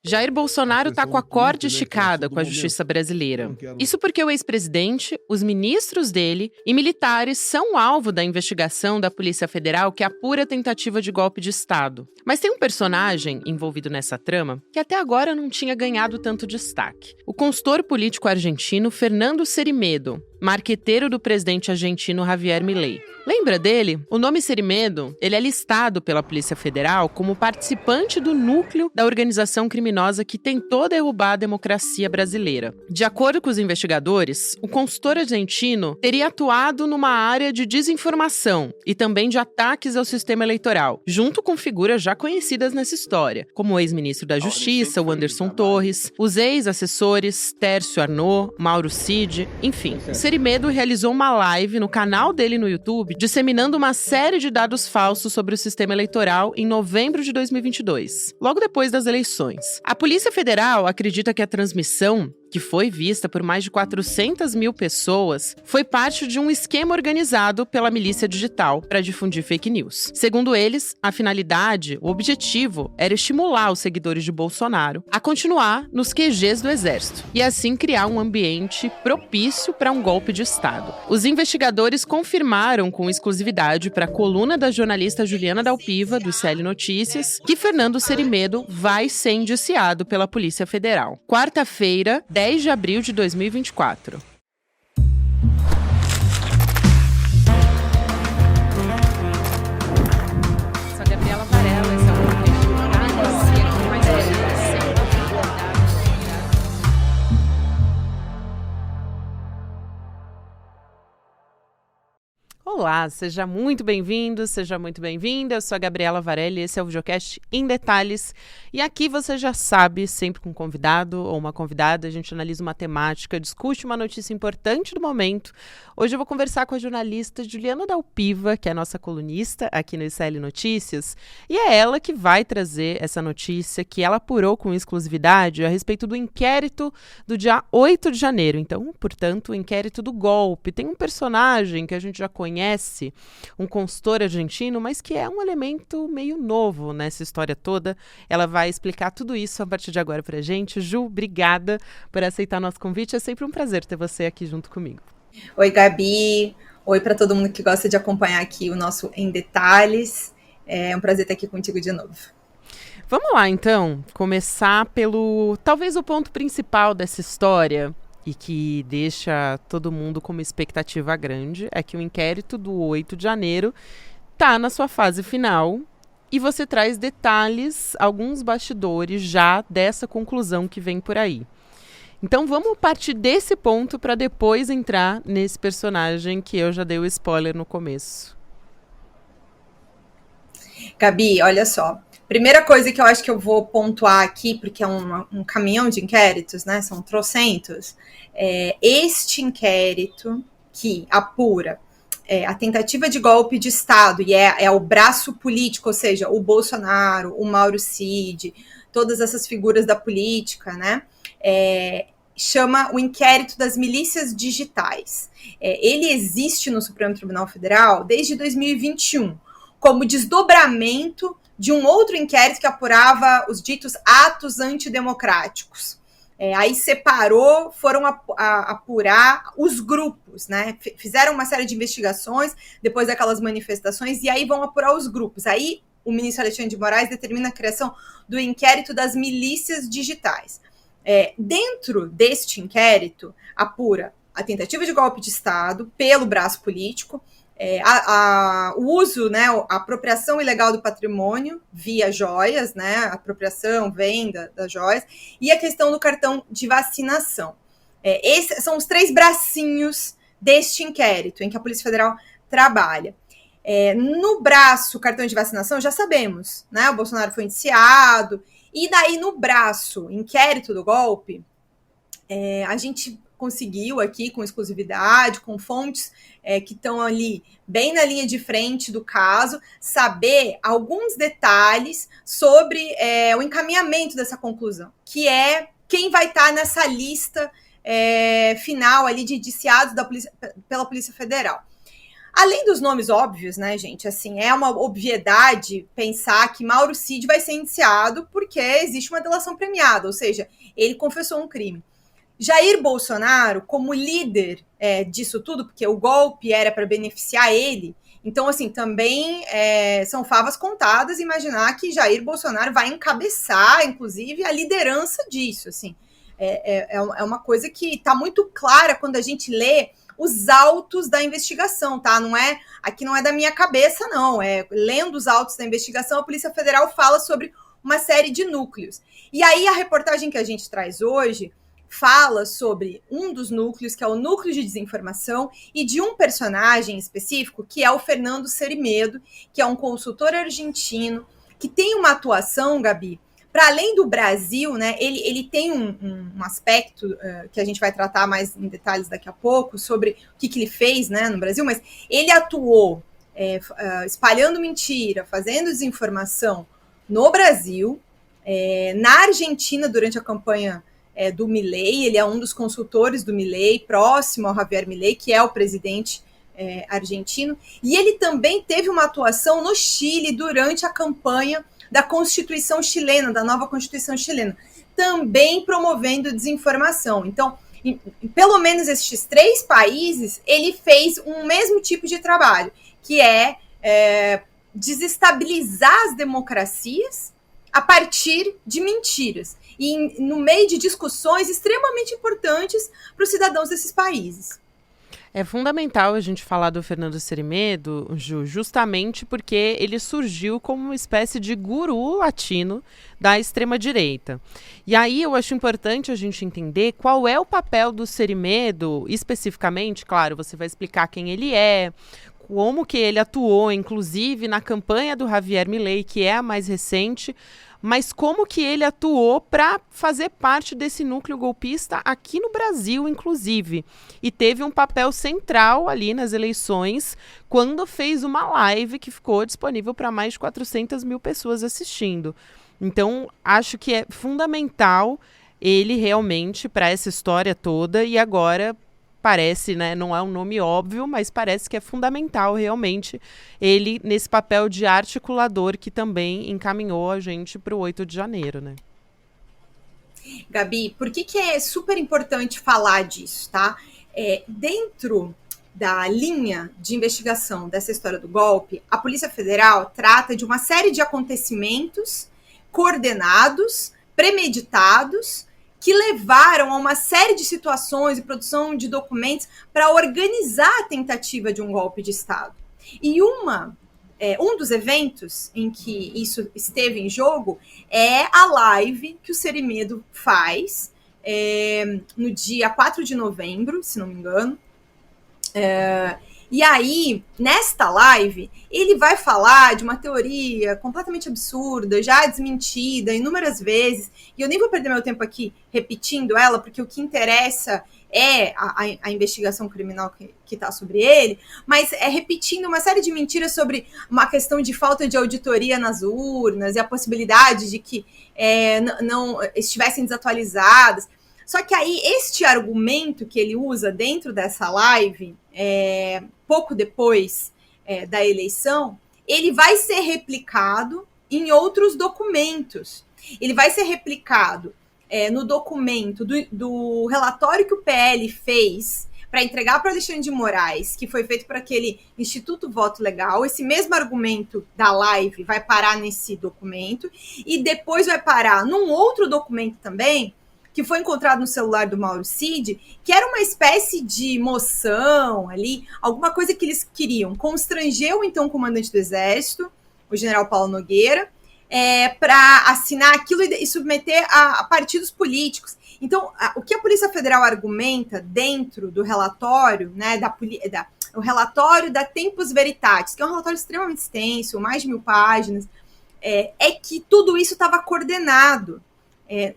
Jair Bolsonaro está com a corda esticada com a justiça brasileira. Isso porque o ex-presidente, os ministros dele e militares são alvo da investigação da Polícia Federal que apura a tentativa de golpe de Estado. Mas tem um personagem envolvido nessa trama que até agora não tinha ganhado tanto destaque. O consultor político argentino Fernando Cerimedo, marqueteiro do presidente argentino Javier Milei. Lembra dele? O nome Cerimedo, ele é listado pela Polícia Federal como participante do núcleo da organização criminosa que tentou derrubar a democracia brasileira. De acordo com os investigadores, o consultor argentino teria atuado numa área de desinformação e também de ataques ao sistema eleitoral, junto com figuras já conhecidas nessa história, como o ex-ministro da Justiça, o Anderson Torres, os ex-assessores Tércio Arnaud, Mauro Cid, enfim. Cerimedo realizou uma live no canal dele no YouTube disseminando uma série de dados falsos sobre o sistema eleitoral em novembro de 2022, logo depois das eleições. A Polícia Federal acredita que a transmissão, que foi vista por mais de 400 mil pessoas, foi parte de um esquema organizado pela milícia digital para difundir fake news. Segundo eles, a finalidade, o objetivo, era estimular os seguidores de Bolsonaro a continuar nos QGs do Exército e assim criar um ambiente propício para um golpe de Estado. Os investigadores confirmaram com exclusividade para a coluna da jornalista Juliana Dalpiva, do ICL Notícias, que Fernando Cerimedo vai ser indiciado pela Polícia Federal. Quarta-feira, 10 de abril de 2024. Sou a Gabriela Varela, esse é o podcast aqui mais Olá, seja muito bem-vindo, seja muito bem-vinda. Eu sou a Gabriela Varela e esse é o videocast em detalhes. E aqui você já sabe, sempre com um convidado ou uma convidada, a gente analisa uma temática, discute uma notícia importante do momento. Hoje eu vou conversar com a jornalista Juliana Dalpiva, que é a nossa colunista aqui no ICL Notícias, e é ela que vai trazer essa notícia que ela apurou com exclusividade a respeito do inquérito do dia 8 de janeiro. Então, portanto, o inquérito do golpe. Tem um personagem que a gente já conhece, um consultor argentino, mas que é um elemento meio novo nessa história toda. Ela vai explicar tudo isso a partir de agora pra gente. Ju, obrigada por aceitar nosso convite. É sempre um prazer ter você aqui junto comigo. Oi, Gabi. Oi para todo mundo que gosta de acompanhar aqui o nosso Em Detalhes. É um prazer estar aqui contigo de novo. Vamos lá, então, começar pelo, talvez o ponto principal dessa história e que deixa todo mundo com uma expectativa grande, é que o inquérito do 8 de janeiro está na sua fase final e você traz detalhes, alguns bastidores já dessa conclusão que vem por aí. Então vamos partir desse ponto para depois entrar nesse personagem que eu já dei o spoiler no começo. Gabi, olha só. Primeira coisa que eu acho que eu vou pontuar aqui, porque é um caminhão de inquéritos, né? São trocentos. Este inquérito que apura a tentativa de golpe de Estado e é o braço político, ou seja, o Bolsonaro, o Mauro Cid, todas essas figuras da política, né? Chama o inquérito das milícias digitais. Ele existe no Supremo Tribunal Federal desde 2021, como desdobramento de um outro inquérito que apurava os ditos atos antidemocráticos. Aí separou, foram apurar os grupos, né? Fizeram uma série de investigações depois daquelas manifestações e aí vão apurar os grupos. Aí o ministro Alexandre de Moraes determina a criação do inquérito das milícias digitais. Dentro deste inquérito, apura a tentativa de golpe de Estado pelo braço político, o uso, né, a apropriação ilegal do patrimônio via joias, né, apropriação, venda das joias, e a questão do cartão de vacinação. Esses são os três bracinhos deste inquérito em que a Polícia Federal trabalha. No braço cartão de vacinação, já sabemos, né, o Bolsonaro foi indiciado, e daí no braço inquérito do golpe, a gente conseguiu aqui com exclusividade, com fontes que estão ali bem na linha de frente do caso, saber alguns detalhes sobre o encaminhamento dessa conclusão, que é quem vai estar nessa lista final ali de indiciados pela Polícia Federal. Além dos nomes óbvios, né, gente? Assim, é uma obviedade pensar que Mauro Cid vai ser indiciado porque existe uma delação premiada, ou seja, ele confessou um crime. Jair Bolsonaro, como líder disso tudo, porque o golpe era para beneficiar ele, então, assim, também são favas contadas imaginar que Jair Bolsonaro vai encabeçar, inclusive, a liderança disso, assim. É uma coisa que está muito clara quando a gente lê os autos da investigação, tá? Aqui não é da minha cabeça, não. Lendo os autos da investigação, a Polícia Federal fala sobre uma série de núcleos. E aí a reportagem que a gente traz hoje fala sobre um dos núcleos, que é o núcleo de desinformação, e de um personagem específico, que é o Fernando Cerimedo, que é um consultor argentino, que tem uma atuação, Gabi, para além do Brasil, né, ele tem um aspecto que a gente vai tratar mais em detalhes daqui a pouco, sobre o que ele fez, né, no Brasil, mas ele atuou espalhando mentira, fazendo desinformação no Brasil, na Argentina, durante a campanha do Milei. Ele é um dos consultores do Milei, próximo ao Javier Milei, que é o presidente argentino, e ele também teve uma atuação no Chile durante a campanha da Constituição chilena, da nova Constituição chilena, também promovendo desinformação. Então, em pelo menos estes 3 países, ele fez um mesmo tipo de trabalho, que é desestabilizar as democracias a partir de mentiras, e no meio de discussões extremamente importantes para os cidadãos desses países. É fundamental a gente falar do Fernando Cerimedo, Ju, justamente porque ele surgiu como uma espécie de guru latino da extrema-direita. E aí eu acho importante a gente entender qual é o papel do Cerimedo, especificamente. Claro, você vai explicar quem ele é, como que ele atuou, inclusive, na campanha do Javier Milei, que é a mais recente, mas como que ele atuou para fazer parte desse núcleo golpista aqui no Brasil, inclusive. E teve um papel central ali nas eleições, quando fez uma live que ficou disponível para mais de 400 mil pessoas assistindo. Então, acho que é fundamental ele realmente para essa história toda, e agora parece, né, não é um nome óbvio, mas parece que é fundamental realmente ele nesse papel de articulador que também encaminhou a gente para o 8 de janeiro, né? Gabi, por que é super importante falar disso, tá? Dentro da linha de investigação dessa história do golpe, a Polícia Federal trata de uma série de acontecimentos coordenados, premeditados, que levaram a uma série de situações e produção de documentos para organizar a tentativa de um golpe de Estado. E um dos eventos em que isso esteve em jogo é a live que o Cerimedo faz no dia 4 de novembro, se não me engano. E aí, nesta live, ele vai falar de uma teoria completamente absurda, já desmentida inúmeras vezes, e eu nem vou perder meu tempo aqui repetindo ela, porque o que interessa é a investigação criminal que está sobre ele, mas repetindo uma série de mentiras sobre uma questão de falta de auditoria nas urnas e a possibilidade de que não estivessem desatualizadas. Só que aí, este argumento que ele usa dentro dessa live, pouco depois da eleição, ele vai ser replicado em outros documentos. Ele vai ser replicado no documento do relatório que o PL fez para entregar para Alexandre de Moraes, que foi feito por aquele Instituto Voto Legal. Esse mesmo argumento da live vai parar nesse documento, e depois vai parar num outro documento também, que foi encontrado no celular do Mauro Cid, que era uma espécie de moção ali, alguma coisa que eles queriam constranger o então comandante do Exército, o general Paulo Nogueira, para assinar aquilo e submeter a partidos políticos. Então, o que a Polícia Federal argumenta dentro do relatório, né, o relatório da Tempus Veritatis, que é um relatório extremamente extenso, mais de 1000 páginas, é que tudo isso estava coordenado.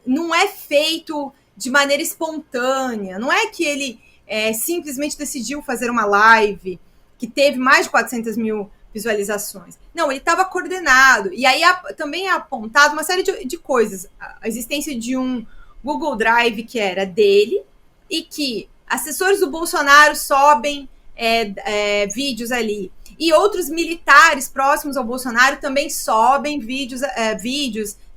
Não é feito de maneira espontânea, não é que ele simplesmente decidiu fazer uma live que teve mais de 400 mil visualizações. Não, ele estava coordenado. E aí também é apontado uma série de coisas. A existência de um Google Drive que era dele, e que assessores do Bolsonaro sobem vídeos ali. E outros militares próximos ao Bolsonaro também sobem vídeos,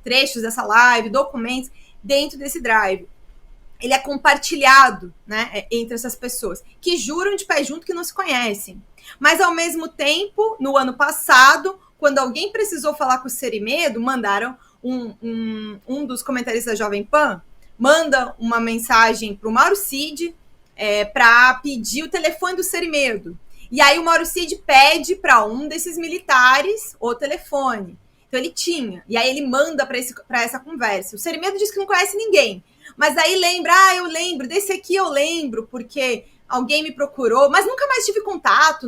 trechos dessa live, documentos dentro desse drive. Ele é compartilhado, né, entre essas pessoas que juram de pé junto que não se conhecem. Mas, ao mesmo tempo, no ano passado, quando alguém precisou falar com o Cerimedo, mandaram um dos comentaristas da Jovem Pan, manda uma mensagem para o Mauro Cid para pedir o telefone do Cerimedo. E aí o Mauro Cid pede para um desses militares o telefone. Então ele tinha. E aí ele manda para essa conversa. O Cerimedo diz que não conhece ninguém. Mas aí lembra, eu lembro, desse aqui eu lembro, porque alguém me procurou, mas nunca mais tive contato,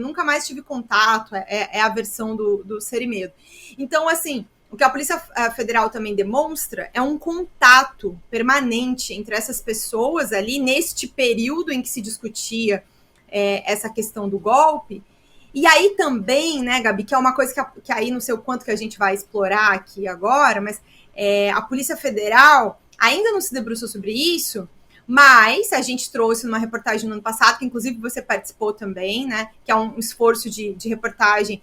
é a versão do Cerimedo. Então, assim, o que a Polícia Federal também demonstra é um contato permanente entre essas pessoas ali, neste período em que se discutia essa questão do golpe. E aí também, né, Gabi, que é uma coisa que aí não sei o quanto que a gente vai explorar aqui agora, mas a Polícia Federal ainda não se debruçou sobre isso, mas a gente trouxe numa reportagem no ano passado, que inclusive você participou também, né, que é um esforço de reportagem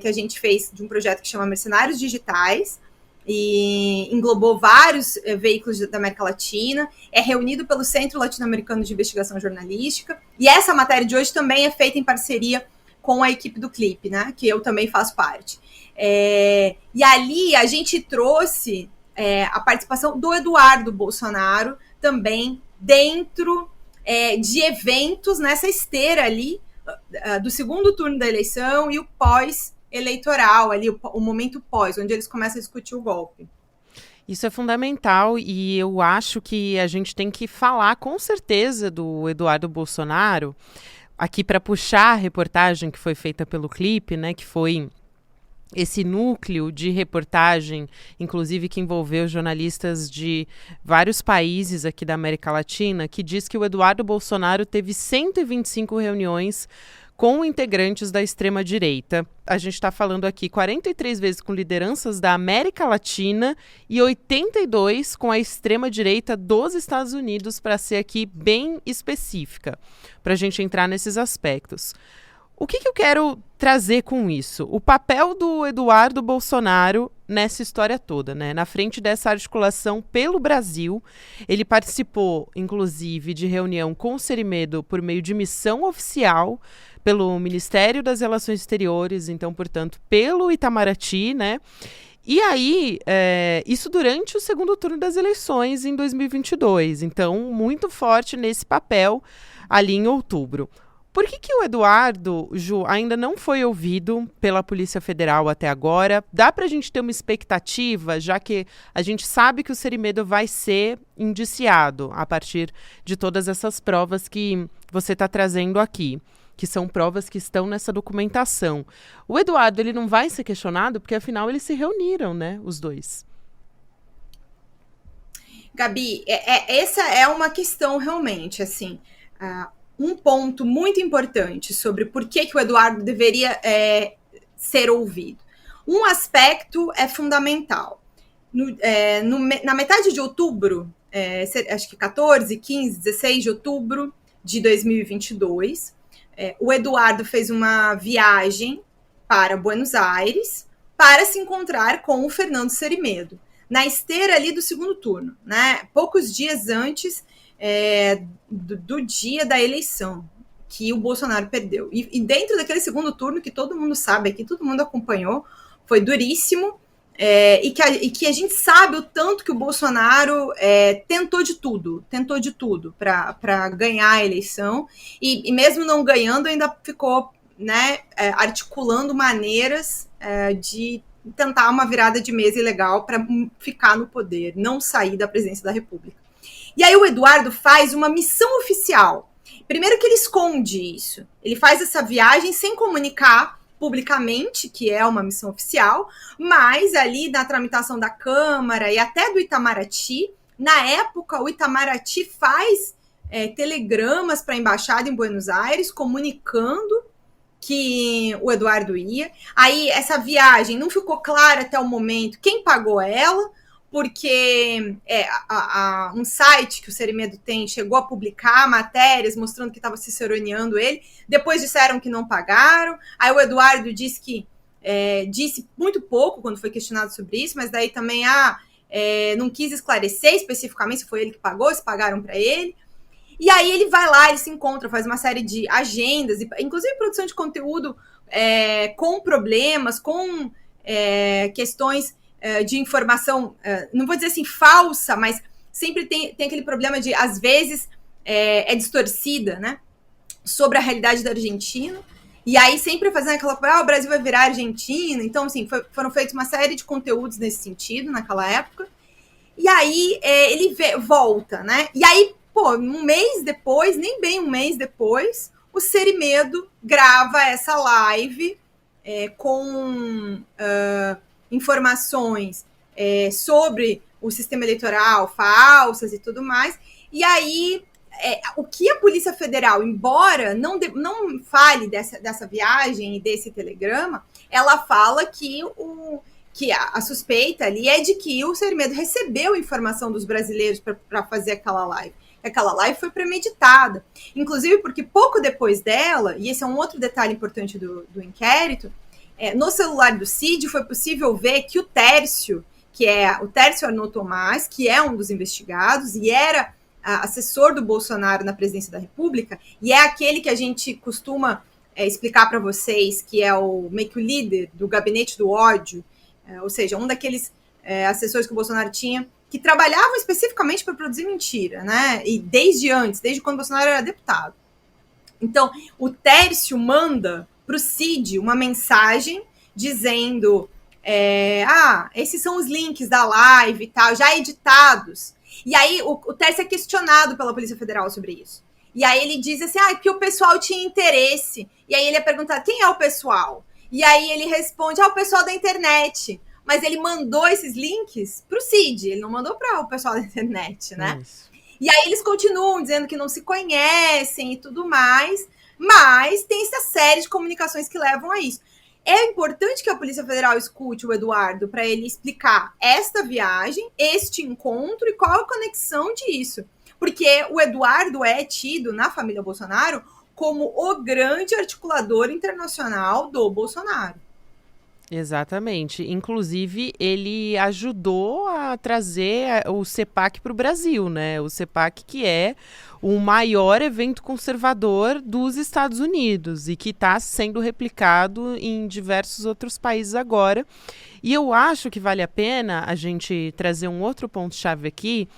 que a gente fez de um projeto que chama Mercenários Digitais, e englobou vários veículos da América Latina, é reunido pelo Centro Latino-Americano de Investigação Jornalística, e essa matéria de hoje também é feita em parceria com a equipe do Clipe, né, que eu também faço parte. E ali a gente trouxe a participação do Eduardo Bolsonaro também dentro de eventos nessa esteira ali do segundo turno da eleição e o pós-eleitoral, ali o momento pós, onde eles começam a discutir o golpe. Isso é fundamental e eu acho que a gente tem que falar com certeza do Eduardo Bolsonaro, aqui para puxar a reportagem que foi feita pelo Clipe, né, que foi esse núcleo de reportagem, inclusive que envolveu jornalistas de vários países aqui da América Latina, que diz que o Eduardo Bolsonaro teve 125 reuniões com integrantes da extrema-direita. A gente está falando aqui 43 vezes com lideranças da América Latina e 82 com a extrema-direita dos Estados Unidos, para ser aqui bem específica, para a gente entrar nesses aspectos. O que eu quero trazer com isso? O papel do Eduardo Bolsonaro nessa história toda, né? Na frente dessa articulação pelo Brasil, ele participou, inclusive, de reunião com o Cerimedo por meio de missão oficial pelo Ministério das Relações Exteriores, então, portanto, pelo Itamaraty, né? E aí, isso durante o segundo turno das eleições em 2022, então, muito forte nesse papel ali em outubro. Por que o Eduardo, Ju, ainda não foi ouvido pela Polícia Federal até agora? Dá para a gente ter uma expectativa, já que a gente sabe que o Cerimedo vai ser indiciado a partir de todas essas provas que você está trazendo aqui, que são provas que estão nessa documentação. O Eduardo, ele não vai ser questionado, porque afinal eles se reuniram, né, os dois. Gabi, essa é uma questão realmente, assim... Um ponto muito importante sobre por que o Eduardo deveria ser ouvido. Um aspecto é fundamental. Na metade de outubro, acho que 14, 15, 16 de outubro de 2022, o Eduardo fez uma viagem para Buenos Aires para se encontrar com o Fernando Cerimedo, na esteira ali do segundo turno, né? Poucos dias antes do dia da eleição, que o Bolsonaro perdeu. E dentro daquele segundo turno, que todo mundo sabe aqui, todo mundo acompanhou, foi duríssimo, e que a gente sabe o tanto que o Bolsonaro tentou de tudo para ganhar a eleição, e mesmo não ganhando, ainda ficou, né, articulando maneiras de tentar uma virada de mesa ilegal para ficar no poder, não sair da presidência da República. E aí o Eduardo faz uma missão oficial. Primeiro que ele esconde isso. Ele faz essa viagem sem comunicar publicamente que é uma missão oficial, mas ali na tramitação da Câmara e até do Itamaraty, na época o Itamaraty faz telegramas para a Embaixada em Buenos Aires comunicando que o Eduardo ia. Aí essa viagem não ficou clara até o momento quem pagou ela, porque um site que o Serimedo tem chegou a publicar matérias mostrando que estava ciceroneando ele, depois disseram que não pagaram, aí o Eduardo disse muito pouco quando foi questionado sobre isso, mas daí também não quis esclarecer especificamente se foi ele que pagou, se pagaram para ele. E aí ele vai lá, ele se encontra, faz uma série de agendas, inclusive produção de conteúdo com problemas, com questões de informação, não vou dizer assim falsa, mas sempre tem aquele problema de, às vezes, distorcida, né? Sobre a realidade da Argentina. E aí sempre fazendo aquela coisa, o Brasil vai virar Argentina. Então, assim, foram feitos uma série de conteúdos nesse sentido, naquela época. E aí ele volta, né? E aí, um mês depois, nem bem um mês depois, o Serimedo grava essa live com informações sobre o sistema eleitoral falsas e tudo mais. E aí, o que a Polícia Federal, embora não fale dessa viagem e desse telegrama, ela fala que a suspeita ali é de que o Serimedo recebeu informação dos brasileiros para fazer aquela live. Aquela live foi premeditada. Inclusive porque pouco depois dela, e esse é um outro detalhe importante do inquérito, no celular do Cid foi possível ver que o Tércio Arnaud Tomás, que é um dos investigados e era assessor do Bolsonaro na presidência da República, e é aquele que a gente costuma explicar para vocês, que é meio que o líder do gabinete do ódio, ou seja, um daqueles assessores que o Bolsonaro tinha, que trabalhavam especificamente para produzir mentira, né? E desde quando o Bolsonaro era deputado. Então, o Tércio manda para o Cid uma mensagem dizendo esses são os links da live e tal, já editados. E aí o Tércio é questionado pela Polícia Federal sobre isso. E aí ele diz assim, que o pessoal tinha interesse. E aí ele é perguntado, quem é o pessoal? E aí ele responde, o pessoal da internet. Mas ele mandou esses links para o Cid, ele não mandou para o pessoal da internet, né? Isso. E aí eles continuam dizendo que não se conhecem e tudo mais, mas tem essa série de comunicações que levam a isso. É importante que a Polícia Federal escute o Eduardo para ele explicar esta viagem, este encontro e qual a conexão disso. Porque o Eduardo é tido na família Bolsonaro como o grande articulador internacional do Bolsonaro. Exatamente. Inclusive, ele ajudou a trazer o CEPAC para o Brasil, né? O CEPAC que é o maior evento conservador dos Estados Unidos e que está sendo replicado em diversos outros países agora. E eu acho que vale a pena a gente trazer um outro ponto-chave aqui,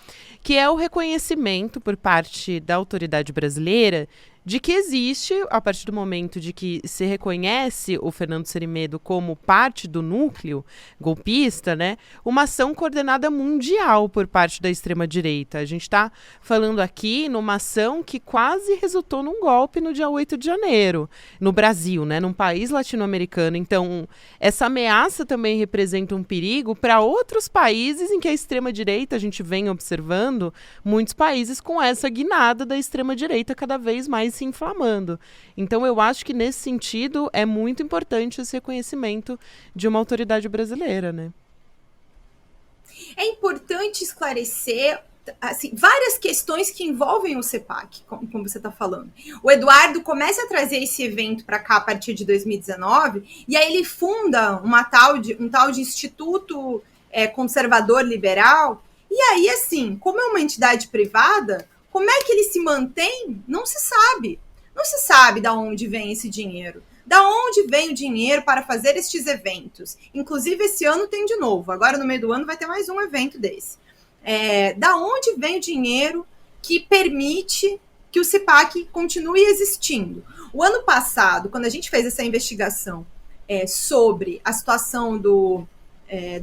que é o reconhecimento por parte da autoridade brasileira de que existe, a partir do momento de que se reconhece o Fernando Serimedo como parte do núcleo golpista, né, uma ação coordenada mundial por parte da extrema-direita. A gente está falando aqui numa ação que quase resultou num golpe no dia 8 de janeiro, no Brasil, né, num país latino-americano. Então, essa ameaça também representa um perigo para outros países em que a extrema-direita, a gente vem observando muitos países com essa guinada da extrema-direita cada vez mais se inflamando. Então, eu acho que, nesse sentido, é muito importante esse reconhecimento de uma autoridade brasileira, né? É importante esclarecer assim, várias questões que envolvem o CEPAC, como você está falando. O Eduardo começa a trazer esse evento para cá a partir de 2019, e aí ele funda um tal de Instituto Conservador Liberal, e aí, assim, como é uma entidade privada, como é que ele se mantém? Não se sabe. Não se sabe de onde vem esse dinheiro. Da onde vem o dinheiro para fazer estes eventos? Inclusive, esse ano tem de novo. Agora, no meio do ano, vai ter mais um evento desse. Da onde vem o dinheiro que permite que o CEPAC continue existindo? O ano passado, quando a gente fez essa investigação sobre a situação do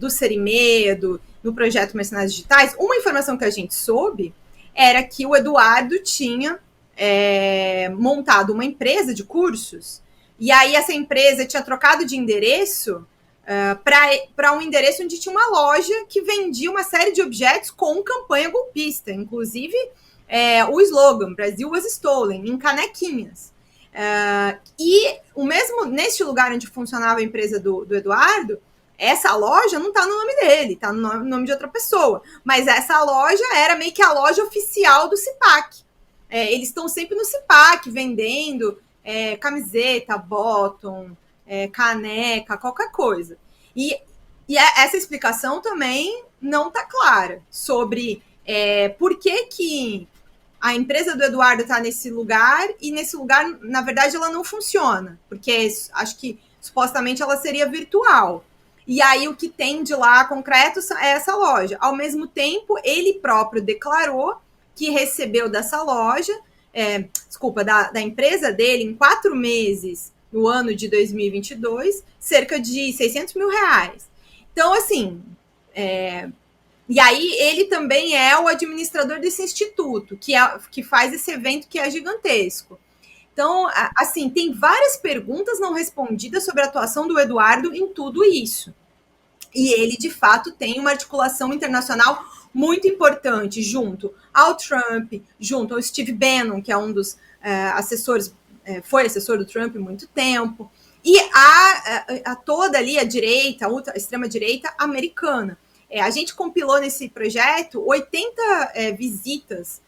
Serimedo, no projeto Mercenários Digitais, uma informação que a gente soube era que o Eduardo tinha montado uma empresa de cursos, e aí essa empresa tinha trocado de endereço para um endereço onde tinha uma loja que vendia uma série de objetos com campanha golpista, inclusive o slogan Brasil was stolen, em canequinhas. E o mesmo neste lugar onde funcionava a empresa do Eduardo, essa loja não está no nome dele, está no nome de outra pessoa. Mas essa loja era meio que a loja oficial do CIPAC. Eles estão sempre no CIPAC vendendo camiseta, bottom, caneca, qualquer coisa. E essa explicação também não está clara sobre por que a empresa do Eduardo está nesse lugar e nesse lugar, na verdade, ela não funciona. Porque acho que supostamente ela seria virtual. E aí o que tem de lá concreto é essa loja. Ao mesmo tempo, ele próprio declarou que recebeu dessa loja, da empresa dele, em 4 meses, no ano de 2022, cerca de 600 mil reais. Então, assim, e aí ele também é o administrador desse instituto, que faz esse evento que é gigantesco. Então, assim, tem várias perguntas não respondidas sobre a atuação do Eduardo em tudo isso. E ele, de fato, tem uma articulação internacional muito importante junto ao Trump, junto ao Steve Bannon, que é um dos assessores, foi assessor do Trump há muito tempo, e a toda ali a direita, a extrema-direita americana. A gente compilou nesse projeto 80 visitas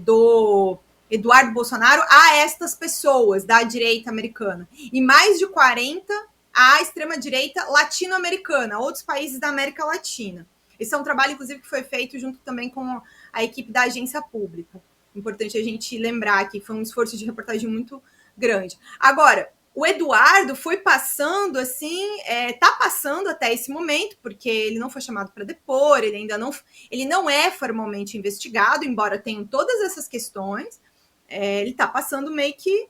do Eduardo Bolsonaro a estas pessoas da direita americana, e mais de 40 à extrema-direita latino-americana, outros países da América Latina. Esse é um trabalho, inclusive, que foi feito junto também com a equipe da agência pública. Importante a gente lembrar que foi um esforço de reportagem muito grande. Agora, o Eduardo foi passando, assim, está passando até esse momento, porque ele não foi chamado para depor, ele não é formalmente investigado, embora tenham todas essas questões. Ele está passando meio que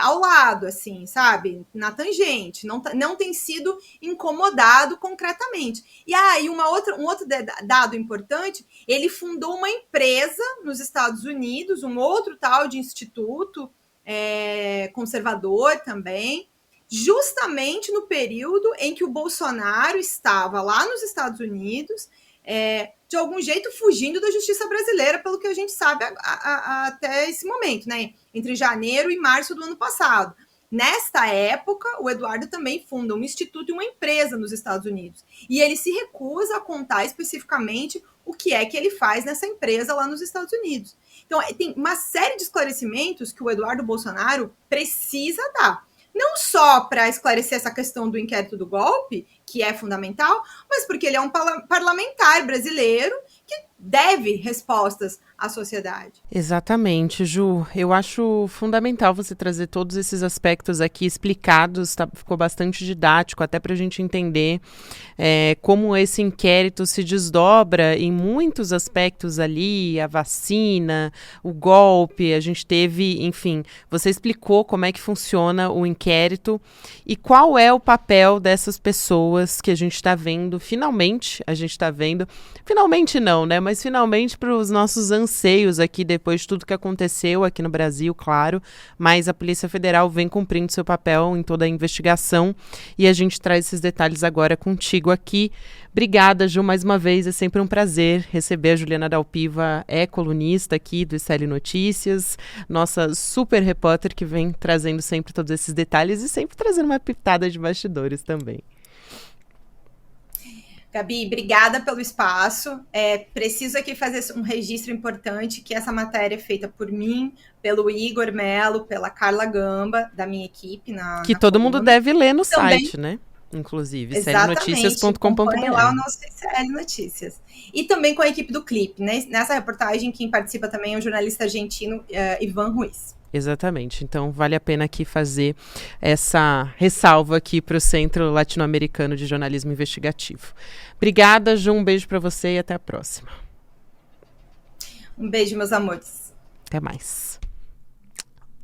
ao lado, assim, sabe? Na tangente, não tem sido incomodado concretamente. E aí, um outro dado importante, ele fundou uma empresa nos Estados Unidos, um outro tal de instituto conservador também, justamente no período em que o Bolsonaro estava lá nos Estados Unidos, de algum jeito fugindo da justiça brasileira, pelo que a gente sabe até esse momento, né? Entre janeiro e março do ano passado. Nesta época, o Eduardo também funda um instituto e uma empresa nos Estados Unidos. E ele se recusa a contar especificamente o que é que ele faz nessa empresa lá nos Estados Unidos. Então, tem uma série de esclarecimentos que o Eduardo Bolsonaro precisa dar. Não só para esclarecer essa questão do inquérito do golpe, que é fundamental, mas porque ele é um parlamentar brasileiro que deve respostas à sociedade. Exatamente, Ju. Eu acho fundamental você trazer todos esses aspectos aqui explicados, ficou bastante didático, até para a gente entender como esse inquérito se desdobra em muitos aspectos ali, a vacina, o golpe, a gente teve, enfim, você explicou como é que funciona o inquérito e qual é o papel dessas pessoas que a gente está vendo, finalmente não, né, mas finalmente para os nossos anseios aqui, depois de tudo que aconteceu aqui no Brasil, claro, mas a Polícia Federal vem cumprindo seu papel em toda a investigação e a gente traz esses detalhes agora contigo aqui. Obrigada, Ju, mais uma vez, é sempre um prazer receber a Juliana Dalpiva, colunista aqui do SL Notícias, nossa super repórter que vem trazendo sempre todos esses detalhes e sempre trazendo uma pitada de bastidores também. Gabi, obrigada pelo espaço. Preciso aqui fazer um registro importante, que essa matéria é feita por mim, pelo Igor Melo, pela Carla Gamba, da minha equipe. Que todo mundo deve ler no site, né? Inclusive, slnoticias.com.br. lá o nosso SL Notícias. E também com a equipe do Clipe, né? Nessa reportagem, quem participa também é o jornalista argentino Ivan Ruiz. Exatamente, então vale a pena aqui fazer essa ressalva aqui para o Centro Latino-Americano de Jornalismo Investigativo. Obrigada, Ju, um beijo para você e até a próxima. Um beijo, meus amores. Até mais.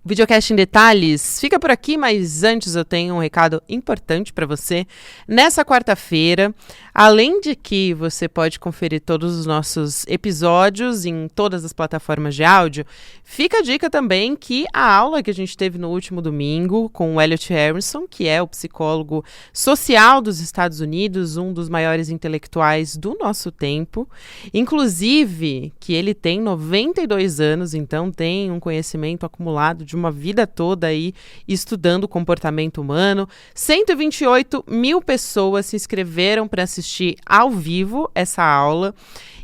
O Videocast em Detalhes fica por aqui, mas antes eu tenho um recado importante para você. Nessa quarta-feira, além de que você pode conferir todos os nossos episódios em todas as plataformas de áudio, fica a dica também que a aula que a gente teve no último domingo com o Elliot Harrison, que é o psicólogo social dos Estados Unidos, um dos maiores intelectuais do nosso tempo, inclusive que ele tem 92 anos, então tem um conhecimento acumulado de uma vida toda aí estudando o comportamento humano. 128 mil pessoas se inscreveram para assistir ao vivo essa aula.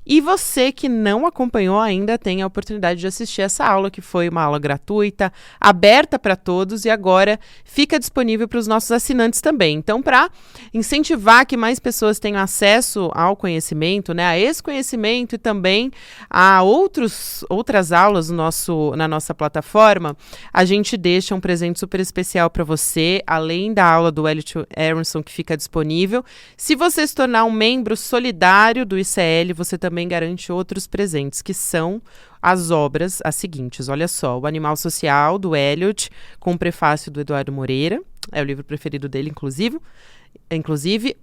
E você que não acompanhou ainda tem a oportunidade de assistir essa aula, que foi uma aula gratuita, aberta para todos e agora fica disponível para os nossos assinantes também. Então, para incentivar que mais pessoas tenham acesso ao conhecimento, né, a esse conhecimento e também a outras aulas na nossa plataforma, a gente deixa um presente super especial para você, além da aula do Elliot Aronson que fica disponível. Se você se tornar um membro solidário do ICL, você também garante outros presentes, que são as obras as seguintes. Olha só, O Animal Social, do Elliot, com o prefácio do Eduardo Moreira, é o livro preferido dele, inclusive,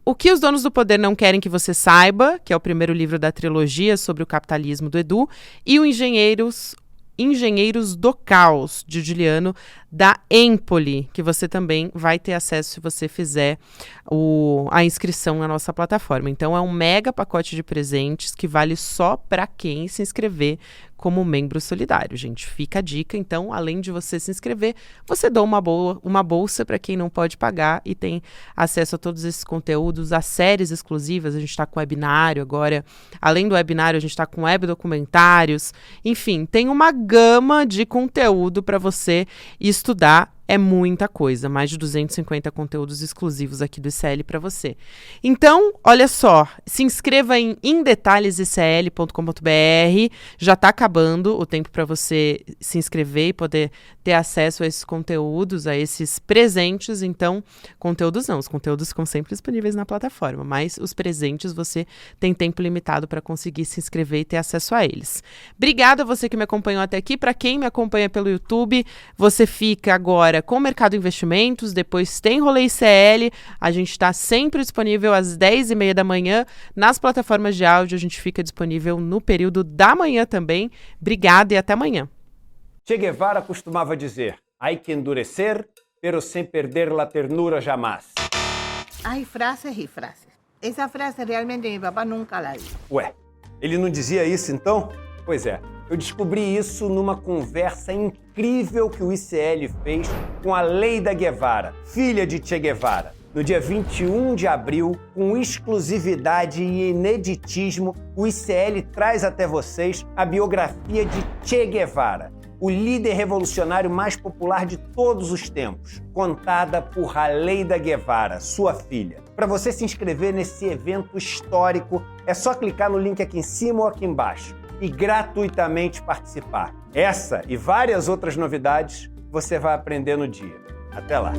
O que os Donos do Poder Não Querem Que Você Saiba, que é o primeiro livro da trilogia sobre o capitalismo do Edu, e o Engenheiros do Caos, de Juliano, da Empoli, que você também vai ter acesso se você fizer a inscrição na nossa plataforma. Então, é um mega pacote de presentes que vale só para quem se inscrever como membro solidário, gente. Fica a dica. Então, além de você se inscrever, você dá uma bolsa para quem não pode pagar e tem acesso a todos esses conteúdos, a séries exclusivas. A gente está com webinário agora. Além do webinário, a gente está com web documentários. Enfim, tem uma gama de conteúdo para você estudar. É muita coisa, mais de 250 conteúdos exclusivos aqui do ICL para você. Então, olha só, se inscreva em indetalhesicl.com.br, já está acabando o tempo para você se inscrever e poder ter acesso a esses conteúdos, a esses presentes. Então, os conteúdos ficam sempre disponíveis na plataforma, mas os presentes você tem tempo limitado para conseguir se inscrever e ter acesso a eles. Obrigada a você que me acompanhou até aqui. Para quem me acompanha pelo YouTube, você fica agora com o Mercado Investimentos, depois tem Rolê ICL, a gente está sempre disponível às 10h30 da manhã, nas plataformas de áudio a gente fica disponível no período da manhã também. Obrigada e até amanhã. Che Guevara costumava dizer, hay que endurecer, pero sem perder la ternura jamais. Hay frases y frases. Esa frase realmente mi papá nunca la dijo. Ué, ele não dizia isso então? Pois é, eu descobri isso numa conversa incrível que o ICL fez com a Leida Guevara, filha de Che Guevara. No dia 21 de abril, com exclusividade e ineditismo, o ICL traz até vocês a biografia de Che Guevara, o líder revolucionário mais popular de todos os tempos, contada por Leida Guevara, sua filha. Para você se inscrever nesse evento histórico, é só clicar no link aqui em cima ou aqui embaixo e gratuitamente participar. Essa e várias outras novidades você vai aprender no dia. Até lá!